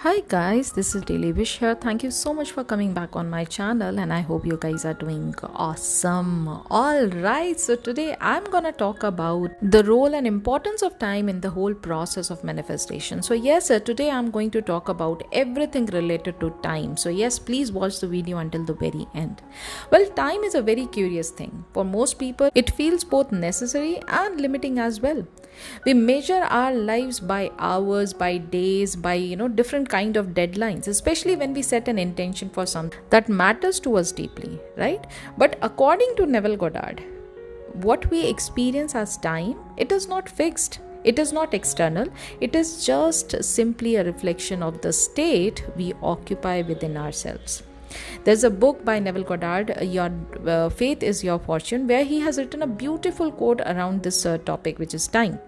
Hi guys, this is Daily Wish here. Thank you so much for coming back on my channel and I hope you guys are doing awesome. Alright, so today I'm gonna talk about the role and importance of time in the whole process of manifestation. So yes, today I'm going to talk about everything related to time. So yes, please watch the video until the very end. Well, time is a very curious thing. For most people, it feels both necessary and limiting as well. We measure our lives by hours, by days, by different kind of deadlines, especially when we set an intention for something that matters to us deeply, right? But according to Neville Goddard, what we experience as time, it is not fixed. It is not external. It is just simply a reflection of the state we occupy within ourselves. There's a book by Neville Goddard, Your Faith is Your Fortune, where he has written a beautiful quote around this topic, which is time.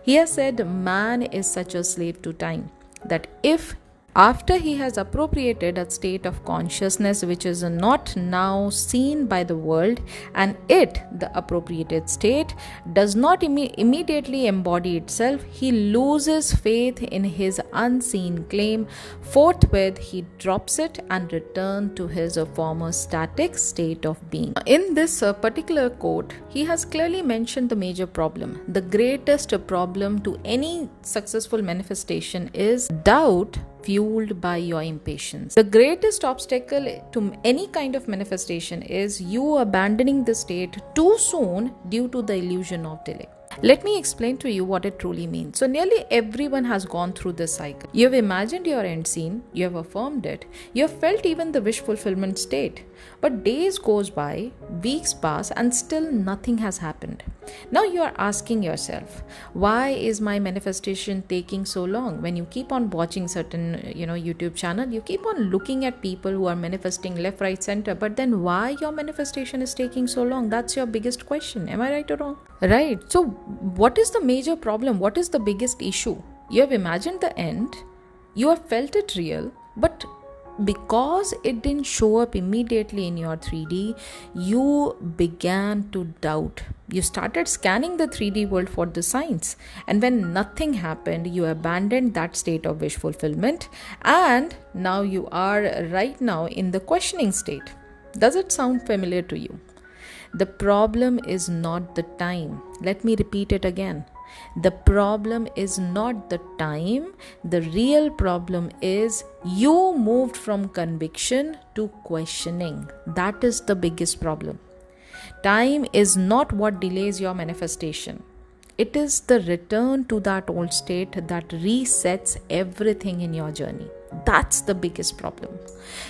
He has said, man is such a slave to time that if after he has appropriated a state of consciousness which is not now seen by the world, and the appropriated state, does not immediately embody itself, he loses faith in his unseen claim. Forthwith, he drops it and returns to his former static state of being. In this particular quote, he has clearly mentioned the major problem. The greatest problem to any successful manifestation is doubt fueled by your impatience. The greatest obstacle to any kind of manifestation is you abandoning the state too soon due to the illusion of delay. Let me explain to you what it truly means. So nearly everyone has gone through this cycle. You have imagined your end scene, you have affirmed it, you have felt even the wish fulfillment state. But days goes by, weeks pass, and still nothing has happened. Now you are asking yourself, why is my manifestation taking so long? When you keep on watching certain YouTube channel, you keep on looking at people who are manifesting left, right, center, but then why your manifestation is taking so long? That's your biggest question. Am I right or wrong? Right. So what is the major problem? What is the biggest issue? You have imagined the end, you have felt it real, but because it didn't show up immediately in your 3D, you began to doubt. You started scanning the 3D world for the signs, and when nothing happened, you abandoned that state of wish fulfillment, and now you are right now in the questioning state. Does it sound familiar to you? The problem is not the time. Let me repeat it again. The problem is not the time. The real problem is you moved from conviction to questioning. That is the biggest problem. Time is not what delays your manifestation. It is the return to that old state that resets everything in your journey. That's the biggest problem.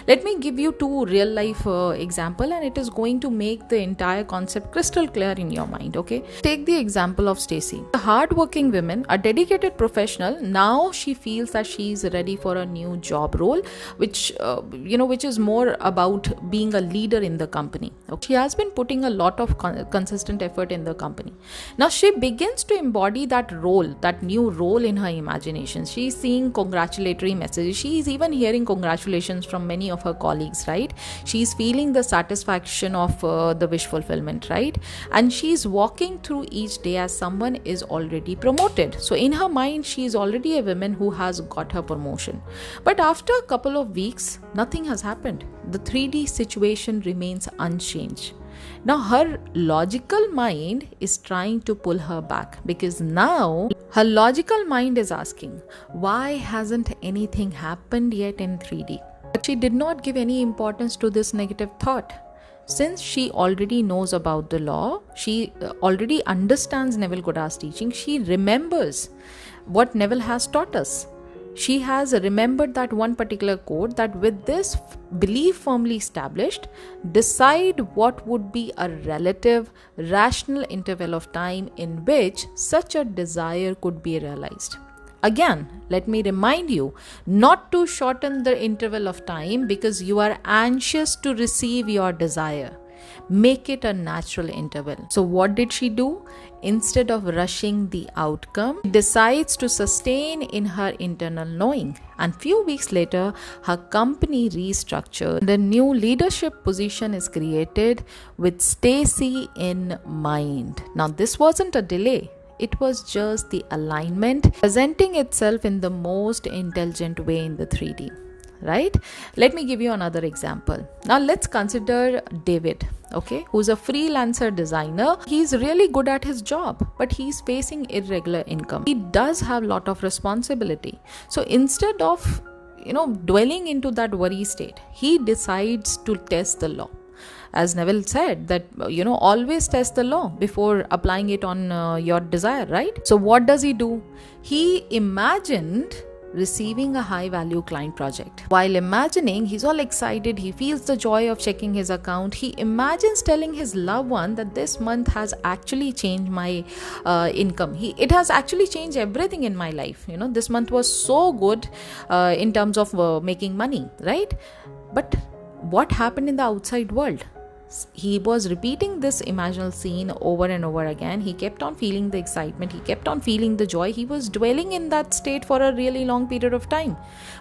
Let me give you two real life example, and it is going to make the entire concept crystal clear in your mind. Okay, take the example of Stacy, a hardworking woman, a dedicated professional. Now she feels that she is ready for a new job role, which is more about being a leader in the company. Okay? She has been putting a lot of consistent effort in the company. Now she begins to embody that role, that new role in her imagination. She is seeing congratulatory messages. She is even hearing congratulations from many of her colleagues, right? She's feeling the satisfaction of the wish fulfillment, right? And she's walking through each day as someone is already promoted. So in her mind, she is already a woman who has got her promotion. But after a couple of weeks, nothing has happened. The 3D situation remains unchanged. Now her logical mind is trying to pull her back, because now her logical mind is asking, why hasn't anything happened yet in 3D? But she did not give any importance to this negative thought. Since she already knows about the law, she already understands Neville Goddard's teaching, she remembers what Neville has taught us. She has remembered that one particular quote, that with this belief firmly established, decide what would be a relative, rational interval of time in which such a desire could be realized. Again, let me remind you not to shorten the interval of time because you are anxious to receive your desire. Make it a natural interval. So what did she do? Instead of rushing the outcome, she decides to sustain in her internal knowing. And few weeks later, her company restructured. The new leadership position is created with Stacy in mind. Now, this wasn't a delay. It was just the alignment presenting itself in the most intelligent way in the 3D. Right? Let me give you another example. Now let's consider David, okay, who's a freelancer designer. He's really good at his job, but he's facing irregular income. He does have a lot of responsibility. So instead of dwelling into that worry state, he decides to test the law. As Neville said, that always test the law before applying it on your desire, right? So what does he do? He imagined receiving a high value client project. While imagining, he's all excited, he feels the joy of checking his account. He imagines telling his loved one that this month has actually changed my income. It has actually changed everything in my life. This month was so good in terms of making money, right? But what happened in the outside world? He was repeating this imaginal scene over and over again. He kept on feeling the excitement. He kept on feeling the joy. He was dwelling in that state for a really long period of time.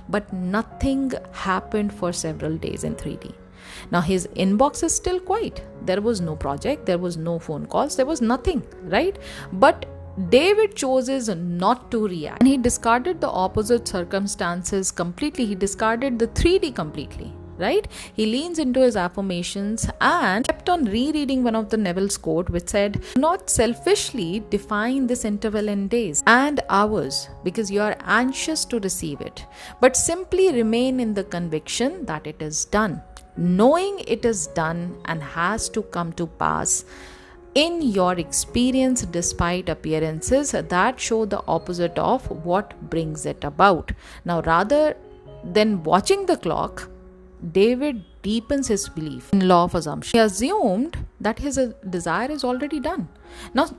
But nothing happened for several days in 3D. Now his inbox is still quiet. There was no project. There was no phone calls. There was nothing, right? But David chooses not to react. And he discarded the opposite circumstances completely. He discarded the 3D completely. Right? He leans into his affirmations and kept on rereading one of the Neville's quote, which said, "Do not selfishly define this interval in days and hours because you are anxious to receive it, but simply remain in the conviction that it is done, knowing it is done and has to come to pass in your experience despite appearances that show the opposite of what brings it about." Now, rather than watching the clock, David deepens his belief in law of assumption. He assumed that his desire is already done. Now,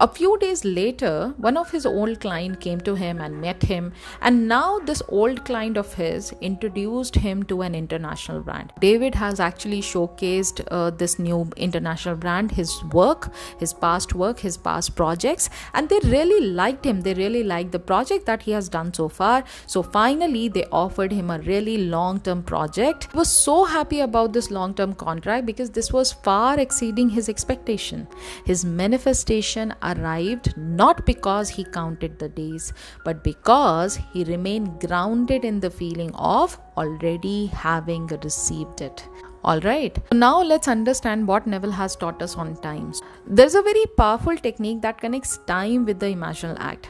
a few days later, one of his old clients came to him and met him, and now this old client of his introduced him to an international brand. David has actually showcased this new international brand, his work, his past projects, and they really liked him. They really liked the project that he has done so far. So finally, they offered him a really long-term project. He was so happy about this long-term contract because this was far exceeding his expectation. His manifestation arrived not because he counted the days, but because he remained grounded in the feeling of already having received it. Alright, now let's understand what Neville has taught us on time. There's a very powerful technique that connects time with the imaginal act.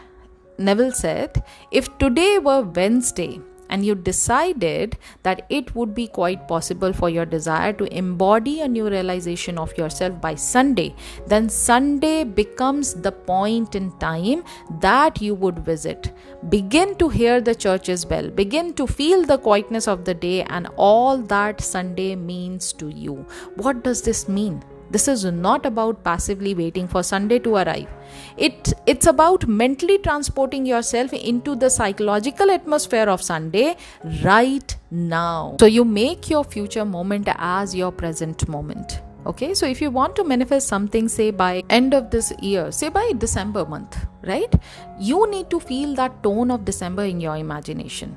Neville said, if today were Wednesday, and you decided that it would be quite possible for your desire to embody a new realization of yourself by Sunday, then Sunday becomes the point in time that you would visit. Begin to hear the church's bell. Begin to feel the quietness of the day and all that Sunday means to you. What does this mean? This is not about passively waiting for Sunday to arrive. It's about mentally transporting yourself into the psychological atmosphere of Sunday right now. So you make your future moment as your present moment. Okay, so if you want to manifest something, say by end of this year, say by December month, right? You need to feel that tone of December in your imagination.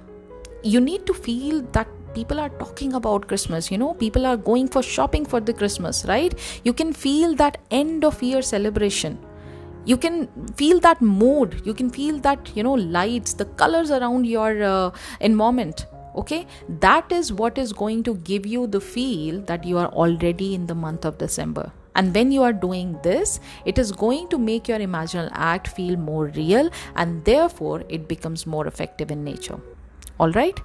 You need to feel that people are talking about Christmas, people are going for shopping for the Christmas, right? You can feel that end of year celebration. You can feel that mood. You can feel that, lights, the colors around your environment. Okay, that is what is going to give you the feel that you are already in the month of December. And when you are doing this, it is going to make your imaginal act feel more real, and therefore it becomes more effective in nature. All right.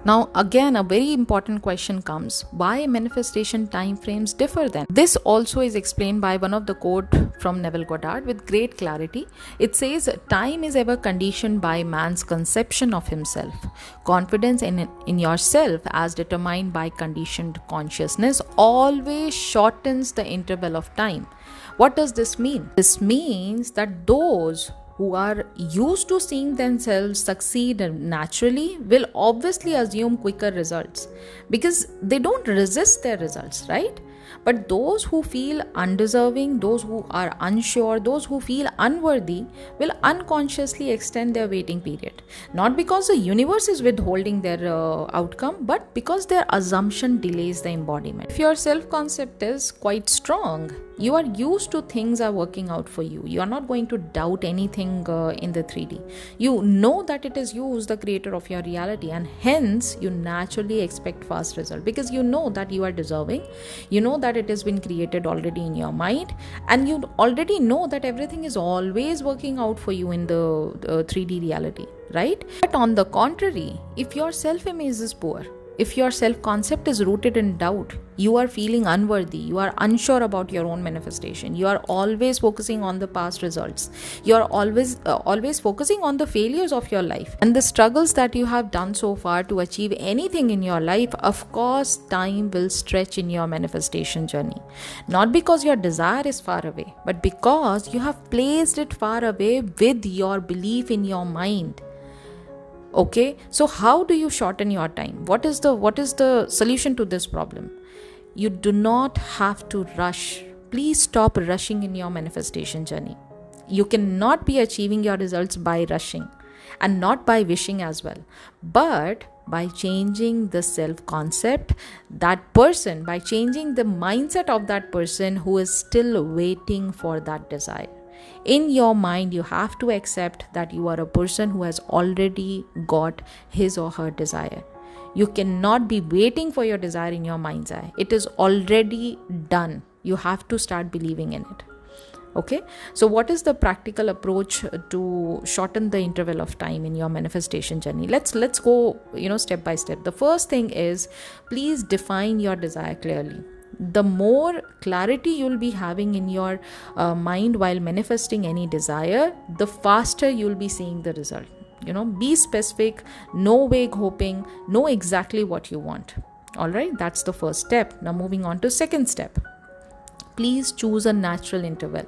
Now again, a very important question comes: why manifestation timeframes differ then? This also is explained by one of the quote from Neville Goddard with great clarity. It says, time is ever conditioned by man's conception of himself. Confidence in yourself as determined by conditioned consciousness always shortens the interval of time. What does this mean? This means that those who are used to seeing themselves succeed naturally will obviously assume quicker results because they don't resist their results, right? But those who feel undeserving, those who are unsure, those who feel unworthy will unconsciously extend their waiting period. Not because the universe is withholding their outcome, but because their assumption delays the embodiment. If your self-concept is quite strong, you are used to things are working out for you. You are not going to doubt anything in the 3D. You know that it is you who's the creator of your reality, and hence you naturally expect fast result, because you know that you are deserving. You know that it has been created already in your mind, and you already know that everything is always working out for you in the 3D reality, right? But on the contrary, if your self-image is poor, if your self-concept is rooted in doubt, you are feeling unworthy, you are unsure about your own manifestation, you are always focusing on the past results, you are always focusing on the failures of your life and the struggles that you have done so far to achieve anything in your life, of course time will stretch in your manifestation journey. Not because your desire is far away, but because you have placed it far away with your belief in your mind. Okay, so how do you shorten your time? What is the solution to this problem? You do not have to rush. Please stop rushing in your manifestation journey. You cannot be achieving your results by rushing, and not by wishing as well, but by changing the self-concept, that person, by changing the mindset of that person who is still waiting for that desire. In your mind, you have to accept that you are a person who has already got his or her desire. You cannot be waiting for your desire in your mind's eye. It is already done. You have to start believing in it. Okay, so what is the practical approach to shorten the interval of time in your manifestation journey? Let's go, step by step. The first thing is, please define your desire clearly. The more clarity you'll be having in your mind while manifesting any desire, the faster you'll be seeing the result. Be specific, no vague hoping, know exactly what you want. All right, that's the first step. Now moving on to second step. Please choose a natural interval.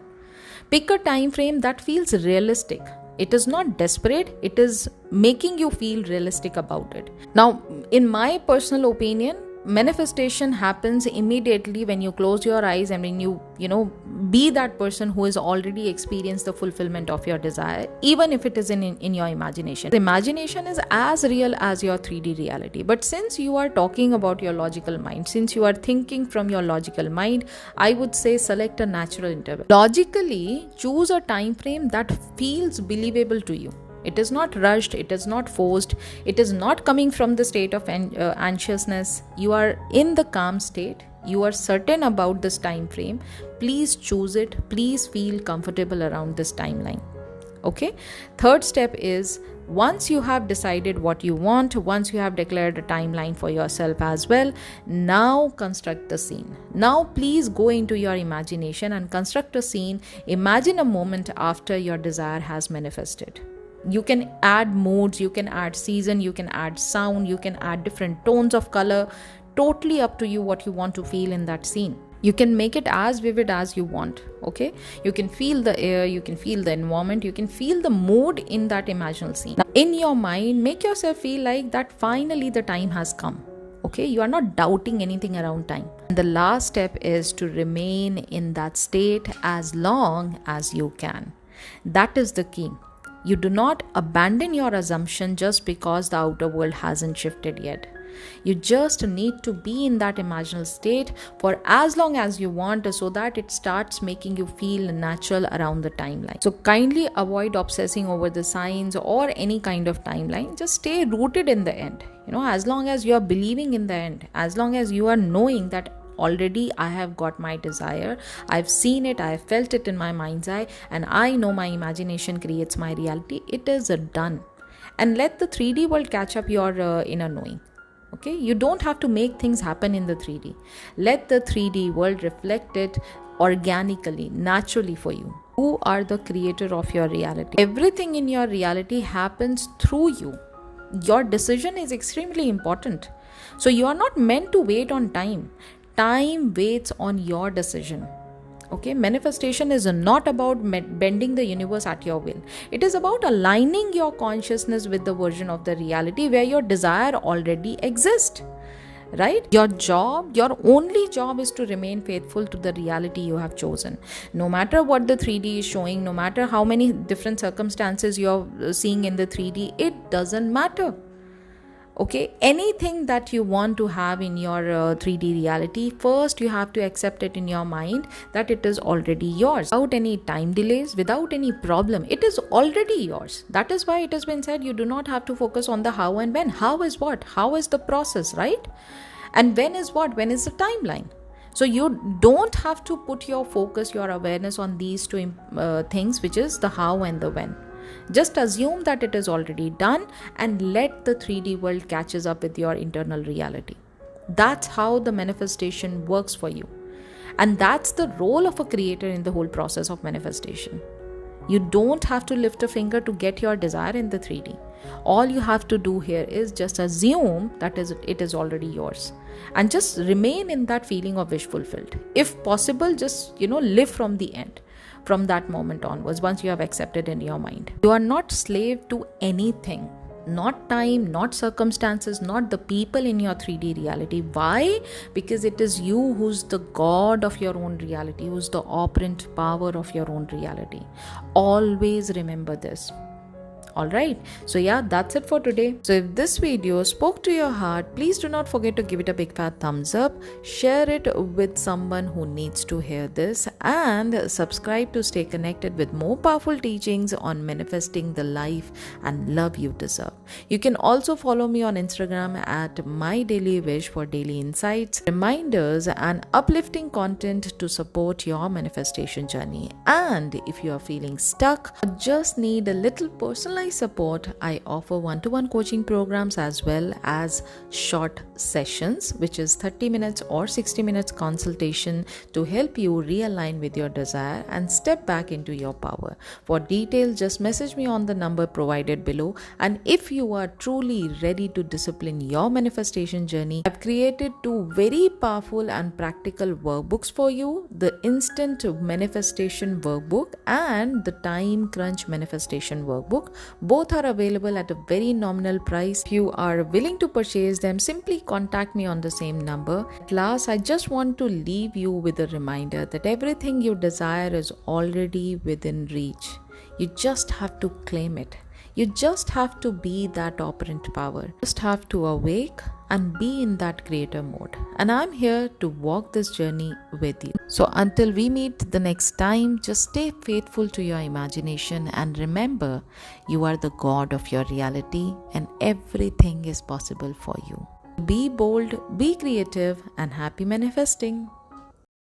Pick a time frame that feels realistic. It is not desperate, it is making you feel realistic about it. Now, in my personal opinion, manifestation happens immediately when you close your eyes and when you be that person who has already experienced the fulfillment of your desire, even if it is in your imagination. The imagination is as real as your 3D reality. But since you are talking about your logical mind, since you are thinking from your logical mind, I would say select a natural interval. Logically, choose a time frame that feels believable to you. It is not rushed, it is not forced, it is not coming from the state of anxiousness. You are in the calm state, you are certain about this time frame. Please choose it, please feel comfortable around this timeline. Okay, third step is, once you have decided what you want, once you have declared a timeline for yourself as well, now construct the scene. Now please go into your imagination and construct a scene. Imagine a moment after your desire has manifested. You can add moods, you can add season, you can add sound, you can add different tones of color. Totally up to you what you want to feel in that scene. You can make it as vivid as you want. Okay, you can feel the air, you can feel the environment, you can feel the mood in that imaginal scene. Now, in your mind, make yourself feel like that finally the time has come. Okay, you are not doubting anything around time. And the last step is to remain in that state as long as you can. That is the key. You do not abandon your assumption just because the outer world hasn't shifted yet. You just need to be in that imaginal state for as long as you want, so that it starts making you feel natural around the timeline. So kindly avoid obsessing over the signs or any kind of timeline. Just stay rooted in the end. As long as you are believing in the end, as long as you are knowing that already I have got my desire, I've seen it, I have felt it in my mind's eye, and I know my imagination creates my reality, it is done. And let the 3D world catch up your inner knowing. Okay, you don't have to make things happen in the 3D. Let the 3D world reflect it organically, naturally for you. You are the creator of your reality. Everything in your reality happens through you. Your decision is extremely important. So you are not meant to wait on time. Time waits on your decision. Okay, manifestation is not about bending the universe at your will. It is about aligning your consciousness with the version of the reality where your desire already exists. right? Your only job is to remain faithful to the reality you have chosen. No matter what the 3D is showing, no matter how many different circumstances you're seeing in the 3D, it doesn't matter. Okay, anything that you want to have in your 3D reality, first you have to accept it in your mind that it is already yours without any time delays, without any problem. It is already yours. That is why it has been said you do not have to focus on the how and when. How is what? How is the process, right? And when is what? When is the timeline? So you don't have to put your focus, your awareness on these two things, which is the how and the when. Just assume that it is already done and let the 3D world catches up with your internal reality. That's how the manifestation works for you. And that's the role of a creator in the whole process of manifestation. You don't have to lift a finger to get your desire in the 3D. All you have to do here is just assume that it is already yours. And just remain in that feeling of wish fulfilled. If possible, just, live from the end. From that moment onwards, once you have accepted in your mind. You are not slave to anything. Not time, not circumstances, not the people in your 3D reality. Why? Because it is you who's the god of your own reality, who's the operant power of your own reality. Always remember this. Alright, so yeah, that's it for today. So if this video spoke to your heart, please do not forget to give it a big fat thumbs up, share it with someone who needs to hear this, and subscribe to stay connected with more powerful teachings on manifesting the life and love you deserve. You can also follow me on Instagram at My Daily Wish for daily insights, reminders, and uplifting content to support your manifestation journey. And if you are feeling stuck or just need a little personalized support, I offer one-to-one coaching programs as well as short sessions, which is 30 minutes or 60 minutes consultation to help you realign with your desire and step back into your power. For details, just message me on the number provided below. And if you are truly ready to discipline your manifestation journey, I've created two very powerful and practical workbooks for you: the Instant Manifestation Workbook and the Time Crunch Manifestation Workbook. Both are available at a very nominal price. If you are willing to purchase them, simply contact me on the same number. At last, I just want to leave you with a reminder that everything you desire is already within reach. You just have to claim it. You just have to be that operant power. You just have to awake and be in that creator mode. And I'm here to walk this journey with you. So until we meet the next time, just stay faithful to your imagination and remember, you are the god of your reality and everything is possible for you. Be bold, be creative, and happy manifesting.